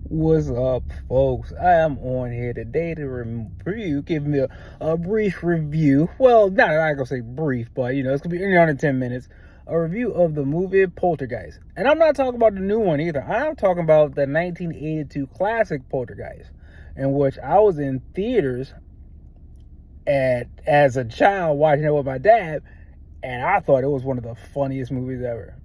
What's up, folks? I am on here today to give me a brief review. Well, not I'm gonna say brief, but it's gonna be under 10 minutes. A review of the movie Poltergeist, and I'm not talking about the new one either. I'm talking about the 1982 classic Poltergeist, in which I was in theaters as a child watching it with my dad, and I thought it was one of the funniest movies ever.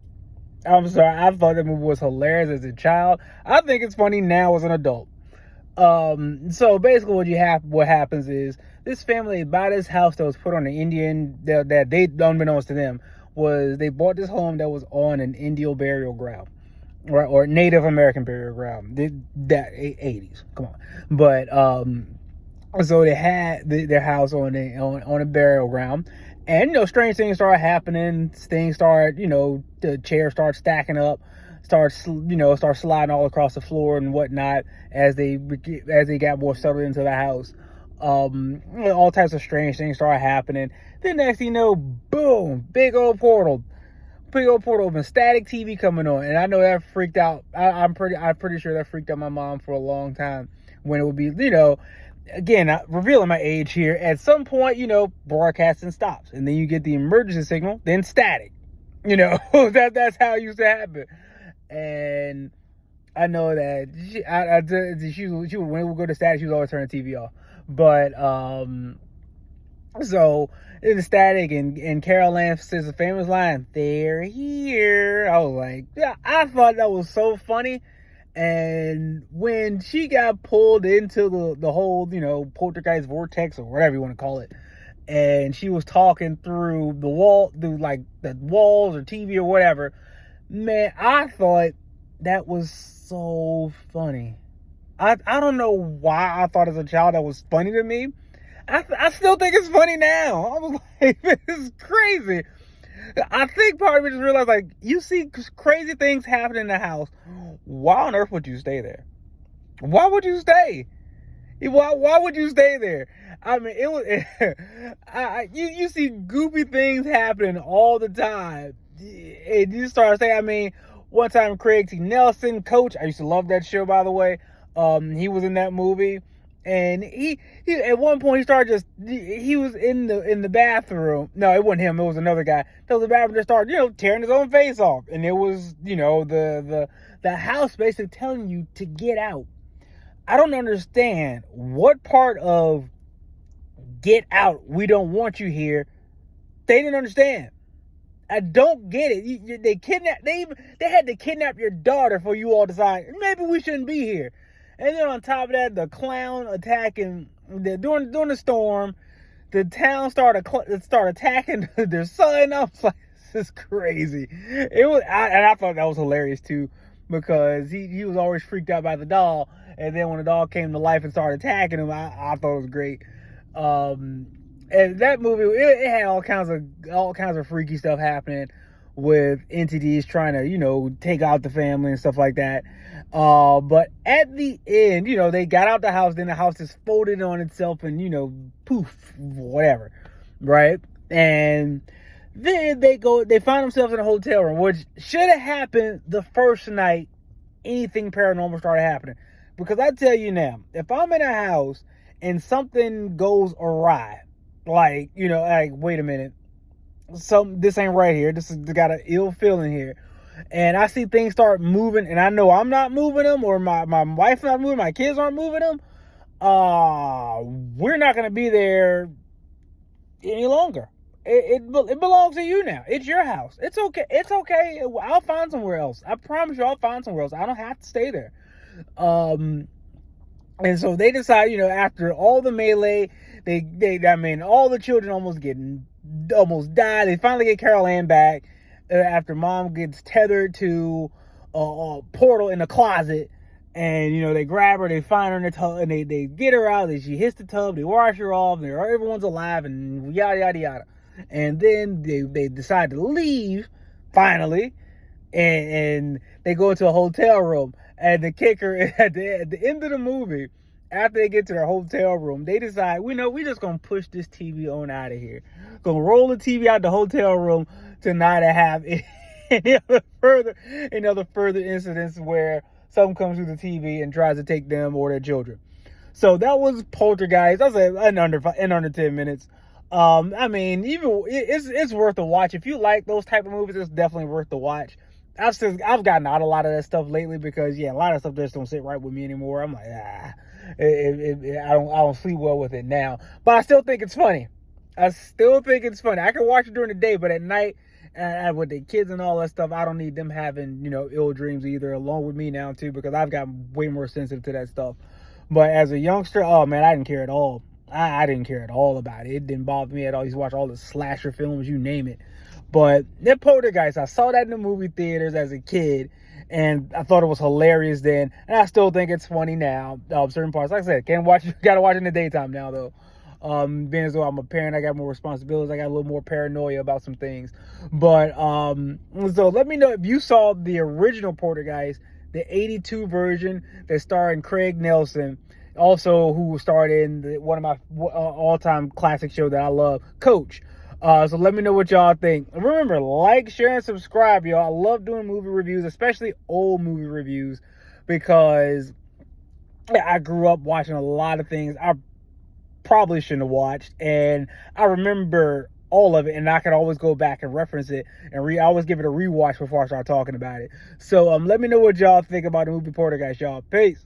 I'm sorry, I thought that movie was hilarious as a child. I think it's funny now as an adult. So basically, what happens is this family bought this house that was put on an Indian that they, unbeknownst to them, was they bought this home that was on an Indian burial ground, or Native American burial ground. That 80s, come on. But so they had their house on a burial ground. And strange things started happening. Things start, the chairs start stacking up, start sliding all across the floor and whatnot as they got more settled into the house. All types of strange things started happening. Then next thing you know, boom, big old portal open, static TV coming on, and I know that freaked out. I'm pretty sure that freaked out my mom for a long time when it would be, again, revealing my age here. At some point, broadcasting stops, and then you get the emergency signal, then static. That's how it used to happen. And I know that she when we would go to static, she was always turning the TV off. But so in the static, and Carol Ann says the famous line, "They're here." I was like, yeah, I thought that was so funny. And when she got pulled into the whole, poltergeist vortex or whatever you want to call it, and she was talking through the walls or TV or whatever, man, I thought that was so funny. I don't know why I thought as a child that was funny to me. I still think it's funny now. I was like, this is crazy. I think part of me just realized, like, you see crazy things happening in the house. Why on earth would you stay there? Why would you stay? Why would you stay there? I mean, it was. You see goofy things happening all the time, and you start saying. I mean, one time Craig T. Nelson, Coach. I used to love that show, by the way. He was in that movie. And he at one point he was in the bathroom. No, it wasn't him. It was another guy. That was the bathroom that started, tearing his own face off. And it was, the house basically telling you to get out. I don't understand what part of get out, we don't want you here, they didn't understand. I don't get it. They had to kidnap your daughter for you all to decide, maybe we shouldn't be here. And then on top of that, the clown attacking during the storm, the town started attacking their son. I was like, this is crazy. I thought that was hilarious too, because he was always freaked out by the doll, and then when the doll came to life and started attacking him, I thought it was great. And that movie, it had all kinds of freaky stuff happening with entities trying to, take out the family and stuff like that. But at the end, they got out the house, then the house just folded on itself and, poof, whatever, right? And then they find themselves in a hotel room, which should have happened the first night anything paranormal started happening. Because I tell you now, if I'm in a house and something goes awry, like, wait a minute, this ain't right here. This has got an ill feeling here. And I see things start moving, and I know I'm not moving them, or my wife's not moving, my kids aren't moving them. We're not going to be there any longer. It belongs to you now. It's your house. It's okay. It's okay. I'll find somewhere else. I promise you, I'll find somewhere else. I don't have to stay there. And so they decide, after all the melee, all the children almost die. They finally get Carol Ann back after mom gets tethered to a portal in the closet, and they grab her, they find her in the tub, and they get her out. She hits the tub, they wash her off, and everyone's alive, and yada yada yada. And then they decide to leave finally, and they go into a hotel room. And the kicker at the end of the movie, after they get to their hotel room, they decide, we just gonna push this TV on out of here. Gonna roll the TV out the hotel room to not have any other further incidents where something comes through the TV and tries to take them or their children. So that was Poltergeist. I was in under 10 minutes. I mean, even it's worth a watch if you like those type of movies. It's definitely worth the watch. I've gotten out a lot of that stuff lately because a lot of stuff just don't sit right with me anymore. I'm like, I don't sleep well with it now. But I still think it's funny. I can watch it during the day, but at night, and with the kids and all that stuff, I don't need them having ill dreams either. Along with me now too, because I've gotten way more sensitive to that stuff. But as a youngster, oh man, I didn't care at all. I didn't care at all about it. It didn't bother me at all. I used to watch all the slasher films, you name it. But that Poltergeist, I saw that in the movie theaters as a kid, and I thought it was hilarious then, and I still think it's funny now. Certain parts, like I said, gotta watch it in the daytime now though. Being as though I'm a parent, I got more responsibilities. I got a little more paranoia about some things. But so let me know if you saw the original Poltergeist, the '82 version that starred Craig Nelson, also who starred in one of my all-time classic show that I love, Coach. So let me know what y'all think. Remember, like, share, and subscribe, y'all. I love doing movie reviews, especially old movie reviews, because I grew up watching a lot of things I probably shouldn't have watched, and I remember all of it, and I can always go back and reference it, and I always give it a rewatch before I start talking about it. So let me know what y'all think about the movie Poltergeist, y'all. Peace.